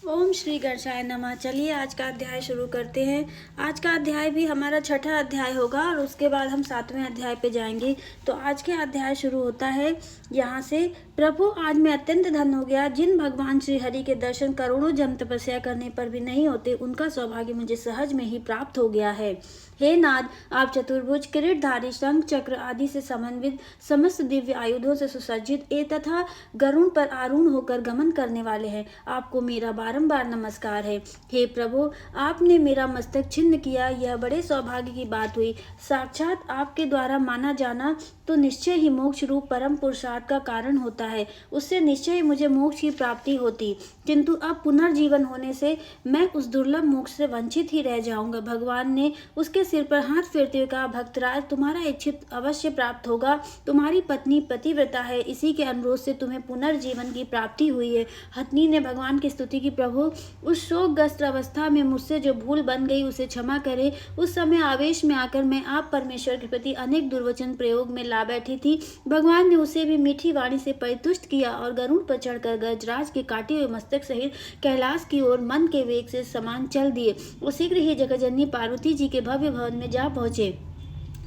ओम श्री गणेशाय नमः। चलिए आज का अध्याय शुरू करते हैं। आज का अध्याय भी हमारा छठा अध्याय होगा और उसके बाद हम 7वें अध्याय पे जाएंगे। तो आज के अध्याय शुरू होता है यहाँ से। प्रभु, आज मैं अत्यंत धन्य हो गया। जिन भगवान श्री हरि के दर्शन करोड़ों जन्म तपस्या करने पर भी नहीं होते, उनका सौभाग्य मुझे सहज में ही प्राप्त हो गया है। हे नाथ, आप चतुर्भुज, किरीटधारी, शंख चक्र आदि से समन्वित, समस्त दिव्य आयुधों से सुसज्जित तथा गरुड़ पर आरूढ़ होकर गमन करने वाले हैं। आपको मेरा बारंबार नमस्कार है। हे प्रभु, आपने मेरा मस्तक छिन्न किया, यह बड़े सौभाग्य की बात हुई। साक्षात आपके द्वारा माना जाना तो निश्चय ही मोक्ष रूप परम पुरुषार्थ का कारण होता है। उससे निश्चय ही मुझे मोक्ष की प्राप्ति होती, किंतु अब पुनर्जीवन होने से मैं उस दुर्लभ मोक्ष से वंचित ही रह जाऊंगा। भगवान ने उसके सिर पर हाथ फेरते हुए कहा, भक्तराज, तुम्हारा इच्छित अवश्य प्राप्त होगा। तुम्हारी पत्नी पतिव्रता है, इसी के अनुरोध से तुम्हें पुनर्जीवन की प्राप्ति हुई है। हथनी ने भगवान की स्तुति की, प्रभु, उस शोकग्रस्त अवस्था में मुझसे जो भूल बन गई उसे क्षमा करे। उस समय आवेश में आकर मैं आप परमेश्वर के प्रति अनेक दुर्वचन प्रयोग में ला बैठी थी। भगवान ने उसे भी मीठी वाणी से परितुष्ट किया और गरुड़ पर चढ़कर गजराज के काटे हुए मस्तक सहित कैलाश की ओर मन के वेग से समान चल दिए। वो शीघ्र ही जगतजननी पार्वती जी के भव्य भवन में जा पहुंचे।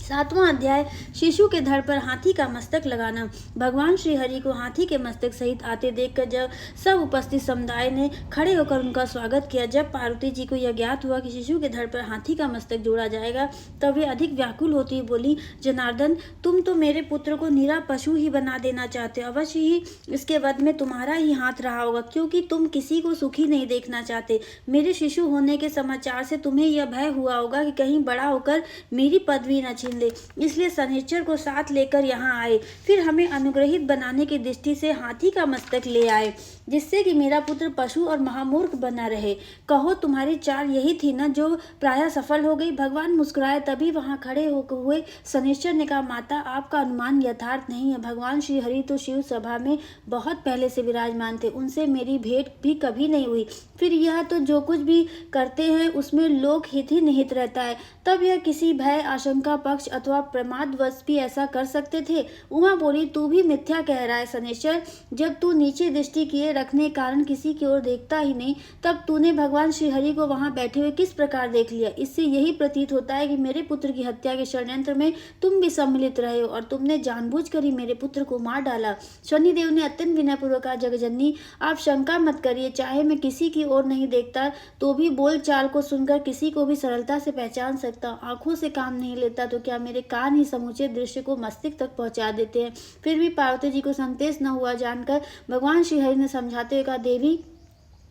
7वां अध्याय, शिशु के धड़ पर हाथी का मस्तक लगाना। भगवान श्री हरि को हाथी के मस्तक सहित आते देखकर जब सब उपस्थित समुदाय ने खड़े होकर उनका स्वागत किया, जब पार्वती जी को यह ज्ञात हुआ कि शिशु के धड़ पर हाथी का मस्तक जोड़ा जाएगा, तब वे अधिक व्याकुल होती बोली, जनार्दन, तुम तो मेरे पुत्र को निरा पशु ही बना देना चाहते हो। अवश्य ही इसके वध में तुम्हारा ही हाथ रहा होगा, क्योंकि तुम किसी को सुखी नहीं देखना चाहते। मेरे शिशु होने के समाचार से तुम्हें यह भय हुआ होगा कि कहीं बड़ा होकर मेरी पदवी न छीन ले, इसलिए शनिश्चर को साथ लेकर यहाँ आए। फिर हमें अनुग्रहित बनाने की दृष्टि से हाथी का मस्तक ले आए, जिससे कि मेरा पुत्र पशु और महामूर्ख बना रहे। कहो, तुम्हारी चाल यही थी न, जो प्रायः सफल हो गई। भगवान मुस्कुराए। तभी वहां खड़े हुए शनिश्चर ने कहा, माता, आपका अनुमान यथार्थ नहीं है। भगवान श्री हरि तो शिव सभा में बहुत पहले से विराजमान थे, उनसे मेरी भेंट भी कभी नहीं हुई। फिर यह तो जो कुछ भी करते हैं उसमें लोक हित ही निहित रहता है। तब यह किसी भय, आशंका, पक्ष अथवा प्रमादवश भी ऐसा कर सकते थे। उमा बोली, तू भी मिथ्या कह रहा है शनिश्चर। जब तू नीचे दृष्टि किए रखने कारण किसी की ओर देखता ही नहीं, तब तूने भगवान श्री हरि को वहां बैठे हुए किस प्रकार देख लिया। इससे यही प्रतीत होता है कि मेरे पुत्र की हत्या के षड्यंत्र में तुम भी सम्मिलित रहे हो और तुमने जानबूझकर ही मेरे पुत्र को मार डाला। शनिदेव ने अत्यंत विनयपूर्वक कहा, जगजननी, आप शंका मत करिए। चाहे मैं किसी की ओर नहीं देखता तो भी बोल चाल को सुनकर किसी को भी सरलता से पहचान सकता। आंखों से काम नहीं लेता तो क्या मेरे कान ही समूचे दृश्य को मस्तिष्क तक पहुंचा देते हैं। फिर भी पार्वती जी को संदेश न हुआ जानकर भगवान श्री हरि ने समझाते हुए कहा, देवी,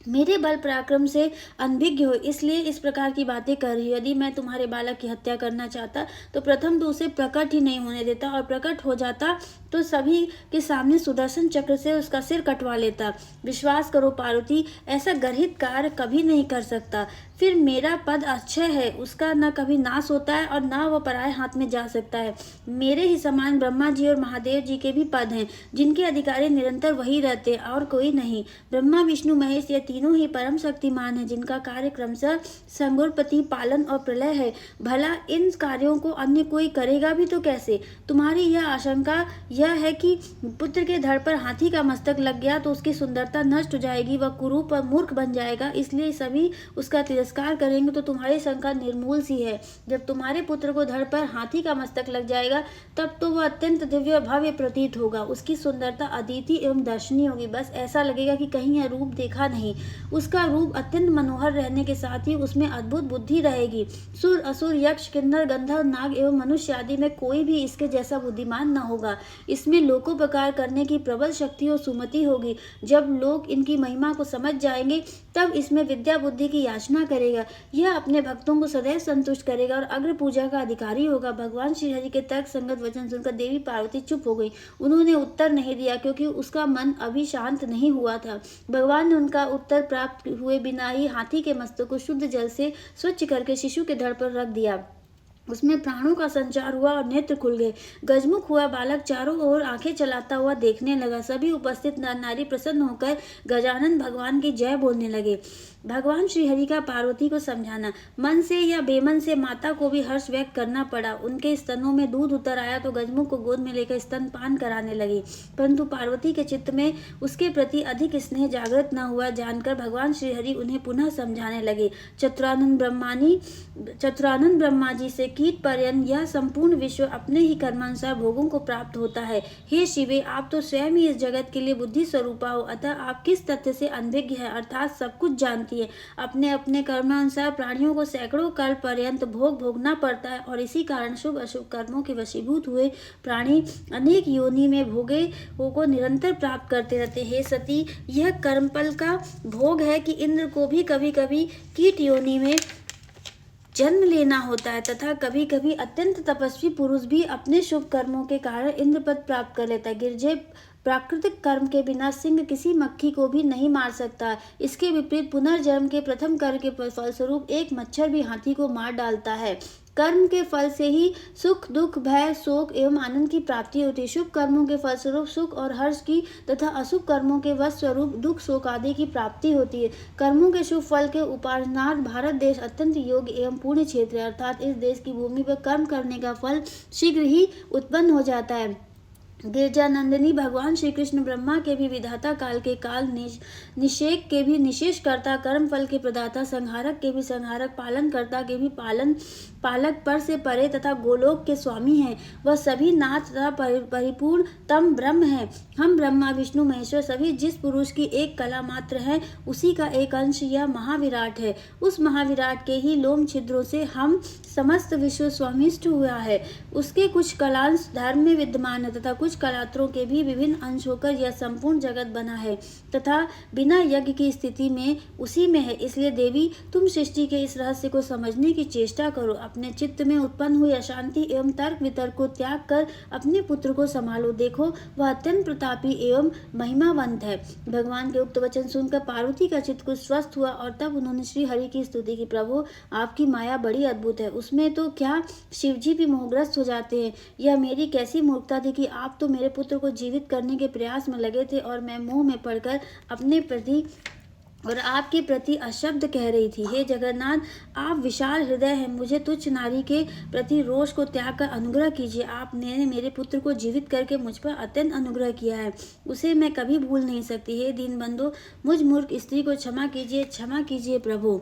मेरे बल पराक्रम से अनभिज्ञ हो, इसलिए इस प्रकार की बातें कर रही हो। यदि मैं तुम्हारे बालक की हत्या करना चाहता तो प्रथम तो उसे प्रकट ही नहीं होने देता, और प्रकट हो जाता तो सभी के सामने सुदर्शन चक्र से उसका सिर कटवा लेता। विश्वास करो पार्वती, ऐसा गर्हित कार्य कभी नहीं कर सकता। फिर मेरा पद अक्षय है, उसका न कभी नाश होता है और न वह पराये हाथ में जा सकता है। मेरे ही समान ब्रह्मा जी और महादेव जी के भी पद हैं, जिनके अधिकारी निरंतर वही रहते और कोई नहीं। ब्रह्मा, विष्णु, महेश ये तीनों ही परम शक्तिमान हैं, जिनका कार्य क्रमशः संगोपति, पालन और प्रलय है। भला इन कार्यों को अन्य कोई करेगा भी तो कैसे? तुम्हारी यह आशंका यह है कि पुत्र के धड़ पर हाथी का मस्तक लग गया तो उसकी सुंदरता नष्ट हो जाएगी, वह कुरूप और मूर्ख बन जाएगा, इसलिए सभी उसका तिरस्कार करेंगे, तो तुम्हारी शंका निर्मूल सी है। जब तुम्हारे पुत्र को धड़ पर हाथी का मस्तक लग जाएगा तब तो वह अत्यंत दिव्य और भव्य प्रतीत होगा। उसकी सुंदरता अद्वितीय एवं दर्शनीय होगी। बस ऐसा लगेगा कि कहीं यह रूप देखा नहीं। उसका रूप अत्यंत मनोहर रहने के साथ ही उसमें अद्भुत बुद्धि रहेगी। सुर, असुर, यक्ष, किन्नर, गंधर्व, नाग एवं मनुष्य आदि में कोई भी इसके जैसा बुद्धिमान न होगा। इसमें लोकोपकार करने की प्रबल शक्ति और सुमति होगी। जब लोग इनकी महिमा को समझ जाएंगे तब इसमें विद्या बुद्धि की याचना करेगा। यह अपने भक्तों को सदैव संतुष्ट करेगा और अग्र पूजा का अधिकारी होगा। भगवान श्री हरि के तर्क संगत वचन सुनकर देवी पार्वती चुप हो गई। उन्होंने उत्तर नहीं दिया, क्योंकि उसका मन अभी शांत नहीं हुआ था। भगवान ने उनका उत्तर प्राप्त हुए बिना ही हाथी के मस्तक को शुद्ध जल से स्वच्छ करके शिशु के धड़ पर रख दिया। उसमें प्राणों का संचार हुआ और नेत्र खुल गए। गजमुख हुआ बालक चारों ओर आंखें चलाता हुआ देखने लगा। सभी उपस्थित नर नारी प्रसन्न होकर गजानन भगवान की जय बोलने लगे। भगवान श्रीहरि का पार्वती को समझाना। मन से या बेमन से माता को भी हर्ष व्यक्त करना पड़ा। उनके स्तनों में दूध उतर आया तो गजमुख को गोद में लेकर स्तनपान कराने लगी, परंतु पार्वती के चित्त में उसके प्रति अधिक स्नेह जागृत न हुआ जानकर भगवान श्रीहरि उन्हें पुनः समझाने लगे। चतुरानंद ब्रह्मा जी से कीट पर्यंत यह संपूर्ण विश्व अपने ही कर्मानुसार भोगों को प्राप्त होता है। हे शिवे, आप तो स्वयं ही इस जगत के लिए बुद्धि स्वरूपा हो, अतः आप किस तथ्य से अनभिज्ञ है, अर्थात सब कुछ जानती है। अपने अपने कर्मानुसार प्राणियों को सैकड़ों काल पर्यंत भोग भोगना पड़ता है और इसी कारण शुभ अशुभ कर्मों के वशीभूत हुए प्राणी अनेक योनि में भोगों को निरंतर प्राप्त करते रहते। हे सती, यह कर्मफल का भोग है कि इंद्र को भी कभी कभी कीट योनि में जन्म लेना होता है तथा कभी कभी अत्यंत तपस्वी पुरुष भी अपने शुभ कर्मों के कारण इंद्र पद प्राप्त कर लेता है। गिरजे प्राकृतिक कर्म के बिना सिंह किसी मक्खी को भी नहीं मार सकता। इसके विपरीत पुनर्जन्म के प्रथम कर्म के फलस्वरूप एक मच्छर भी हाथी को मार डालता है। कर्म के फल से ही सुख दुख भय शोक एवं आनंद की प्राप्ति होती है। शुभ कर्मों के फलस्वरूप सुख और हर्ष की तथा अशुभ कर्मों के वश स्वरूप दुख शोक आदि की प्राप्ति होती है। कर्मों के शुभ फल के उपार्जनार्थ भारत देश अत्यंत योग्य एवं पुण्य क्षेत्र है, अर्थात इस देश की भूमि पर कर्म करने का फल शीघ्र ही उत्पन्न हो जाता है। गिरजानंदिनी भगवान श्री कृष्ण ब्रह्मा के भी विधाता, काल के काल निषेक के भी निशेष करता, कर्म फल के प्रदाता, संहारक के भी संहारक, पालन करता के भी पालक, पर से परे तथा गोलोक के स्वामी हैं। वह सभी नाथ तथा परिपूर्ण तम ब्रह्म है। हम ब्रह्मा विष्णु महेश्वर सभी जिस पुरुष की एक कला मात्र है, उसी का एक अंश यह महाविराट है। उस महाविराट के ही लोम छिद्रों से हम समस्त विश्व स्वामिष्ठ हुआ है। उसके कुछ कलांश धर्म में विद्यमान है तथा कुछ कलात्रों के भी विभिन्न अंश होकर यह संपूर्ण जगत बना है तथा बिना यज्ञ की स्थिति में उसी में है। इसलिए देवी, तुम सृष्टि के इस रहस्य को समझने की चेष्टा करो। अपने चित्त में उत्पन्न हुई अशांति एवं तर्क वितर्क को त्याग कर अपने पुत्र को संभालो। देखो, वह अत्यंत प्रतापी एवं महिमावंत है। भगवान के उक्त वचन सुनकर पार्वती का चित्त कुछ स्वस्थ हुआ और तब उन्होंने श्री हरि की स्तुति की। प्रभु, आपकी माया बड़ी अद्भुत है, उसमें तो क्या शिवजी भी मोहग्रस्त हो जाते हैं। यह मेरी कैसी मूर्खता थी कि आप तो मेरे पुत्र को जीवित करने के प्रयास में लगे थे और मैं मोह में पड़कर अपने प्रति और आपके प्रति अशब्द कह रही थी। हे जगन्नाथ, आप विशाल हृदय हैं, मुझे तुच्छ नारी के प्रति रोष को त्याग कर अनुग्रह कीजिए। आपने मेरे पुत्र को जीवित करके मुझ पर अत्यंत अनुग्रह किया है, उसे मैं कभी भूल नहीं सकती। हे दीनबंधु, मुझ मूर्ख स्त्री को क्षमा कीजिए प्रभु।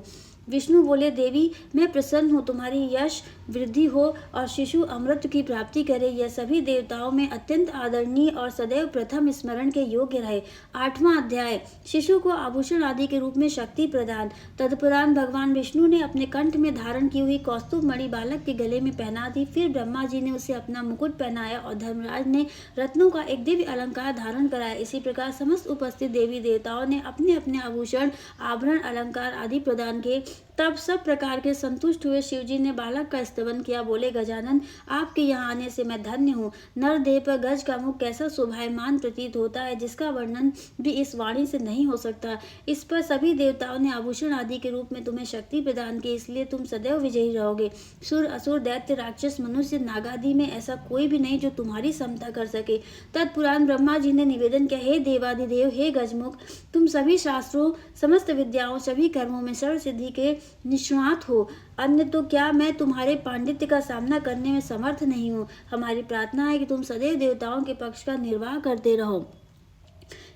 विष्णु बोले, देवी, मैं प्रसन्न हूँ, तुम्हारी यश वृद्धि हो और शिशु अमृत की प्राप्ति करे। यह सभी देवताओं में अत्यंत आदरणीय और सदैव प्रथम स्मरण के योग्य रहे। 8वां अध्याय, शिशु को आभूषण आदि के रूप में शक्ति प्रदान। तदुपरांत भगवान विष्णु ने अपने कंठ में धारण की हुई कौस्तुभ मणि बालक के गले में पहना दी। फिर ब्रह्मा जी ने उसे अपना मुकुट पहनाया और धर्मराज ने रत्नों का एक दिव्य अलंकार धारण कराया। इसी प्रकार समस्त उपस्थित देवी देवताओं ने अपने अपने आभूषण आभरण अलंकार आदि प्रदान किए। तब सब प्रकार के संतुष्ट हुए शिवजी ने बालक का स्तवन किया। बोले, गजानन, आपके यहाँ आने से मैं धन्य हूँ। नर देह पर गज का मुख कैसा शोभायमान प्रतीत होता है, जिसका वर्णन भी इस वाणी से नहीं हो सकता। इस पर सभी देवताओं ने आभूषण आदि के रूप में तुम्हें शक्ति प्रदान की, इसलिए तुम सदैव विजयी रहोगे। सुर असुर दैत्य राक्षस मनुष्य नागादि में ऐसा कोई भी नहीं जो तुम्हारी समता कर सके। तत्पुराण ब्रह्मा जी ने निवेदन किया, हे देवादिदेव, हे गजमुख, तुम सभी शास्त्रों, समस्त विद्याओं, सभी कर्मों में सर्व सिद्धि के निष्णात हो। अन्य तो क्या मैं तुम्हारे पांडित्य का सामना करने में समर्थ नहीं हूँ। हमारी प्रार्थना है कि तुम सदैव देवताओं के पक्ष का निर्वाह करते रहो।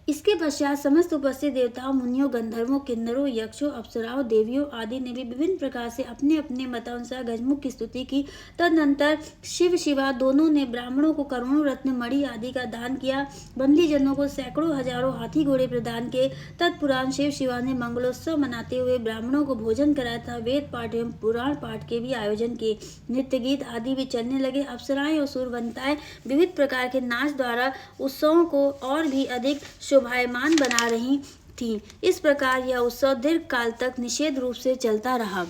इसके पश्चात समस्त उपस्थित देवताओं, मुनियों, गंधर्वों, किन्नरों, यक्षों, अप्सराओं, देवियों आदि ने भी विभिन्न प्रकार से अपने अपने मतानुसार गजमुख की स्तुति की। तदनंतर शिव शिवा दोनों ने ब्राह्मणों को करोड़ों रत्न मणि आदि का दान किया। बंदी जनों को सैकड़ों हजारों हाथी घोड़े प्रदान किए। तत्पुराण शिव शिवा ने मंगलोत्सव मनाते हुए ब्राह्मणों को भोजन कराया था। वेद पाठ एवं पुराण पाठ के भी आयोजन किए। नृत्य गीत आदि भी चलने लगे। अप्सराएं और सूरवंताएं विविध प्रकार के नाच द्वारा उत्सवों को और भी अधिक शोभायमान बना रही थीं। इस प्रकार यह उत्सव दीर्घ काल तक निषेध रूप से चलता रहा।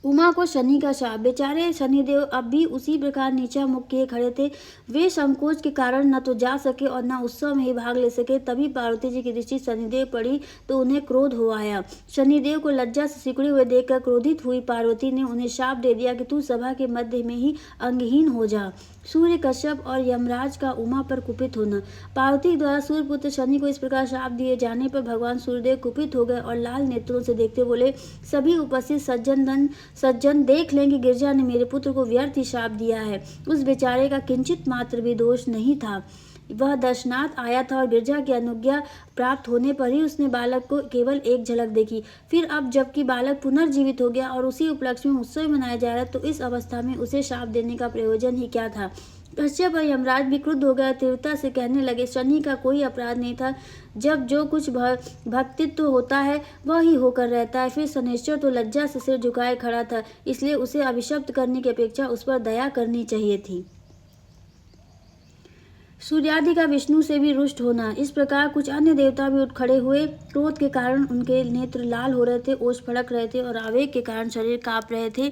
उमा को शनि का शाप। बेचारे शनिदेव अब भी उसी प्रकार नीचा मुख किए खड़े थे। वे संकोच के कारण न तो जा सके और न उत्सव में ही भाग ले सके। तभी पार्वती जी की दृष्टि शनिदेव पड़ी तो उन्हें क्रोध हो आया। शनिदेव को लज्जा से सिकुड़े हुए देखकर क्रोधित हुई पार्वती ने उन्हें शाप दे दिया कि तू सभा के मध्य में ही अंगहीन हो जा। सूर्य कश्यप और यमराज का उमा पर कुपित होना। पार्वती द्वारा सूर्यपुत्र शनि को इस प्रकार शाप दिए जाने पर भगवान सूर्यदेव कुपित हो गए और लाल नेत्रों से देखते बोले, सभी उपस्थित सज्जन देख लें कि गिरजा ने मेरे पुत्र को व्यर्थ ही शाप दिया है। उस बेचारे का किंचित मात्र भी दोष नहीं था। वह दर्शनार्थ आया था और गिरजा की अनुज्ञा प्राप्त होने पर ही उसने बालक को केवल एक झलक देखी। फिर अब जबकि बालक पुनर्जीवित हो गया और उसी उपलक्ष्य में उत्सव मनाया जा रहा है, तो इस अवस्था में उसे शाप देने का प्रयोजन ही क्या था। कश्यप और यमराज भी क्रुद्ध हो गए, तीव्रता से कहने लगे, शनि का कोई अपराध नहीं था। जब जो कुछ भक्तित्व होता है वह ही होकर रहता है। फिर शनैश्चर तो लज्जा से सिर झुकाए खड़ा था, इसलिए उसे अभिशप्त करने की अपेक्षा उस पर दया करनी चाहिए थी। सूर्यादि का विष्णु से भी रुष्ट होना। इस प्रकार कुछ अन्य देवता भी उठ खड़े हुए। क्रोध के कारण उनके नेत्र लाल हो रहे थे, ओष्ठ फड़क रहे थे और आवेग के कारण शरीर कांप रहे थे।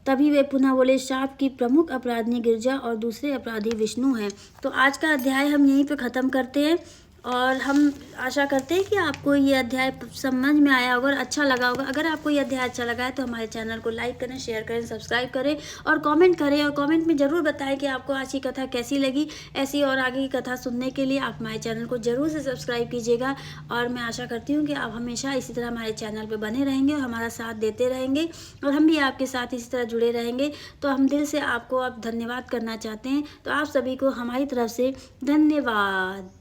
तभी वे पुनः बोले, शाप की प्रमुख अपराधी गिरजा और दूसरे अपराधी विष्णु हैं। तो आज का अध्याय हम यहीं पे ख़त्म करते हैं और हम आशा करते हैं कि आपको ये अध्याय समझ में आया होगा और अच्छा लगा होगा। अगर आपको ये अध्याय अच्छा लगा है तो हमारे चैनल को लाइक करें, शेयर करें, सब्सक्राइब करें और कमेंट करें। और कमेंट में ज़रूर बताएं कि आपको आज की कथा कैसी लगी। ऐसी और आगे की कथा सुनने के लिए आप हमारे चैनल को ज़रूर से सब्सक्राइब कीजिएगा। और मैं आशा करती हूँ कि आप हमेशा इसी तरह हमारे चैनल पर बने रहेंगे और हमारा साथ देते रहेंगे और हम भी आपके साथ इसी तरह जुड़े रहेंगे। तो हम दिल से आपको अब धन्यवाद करना चाहते हैं। तो आप सभी को हमारी तरफ से धन्यवाद।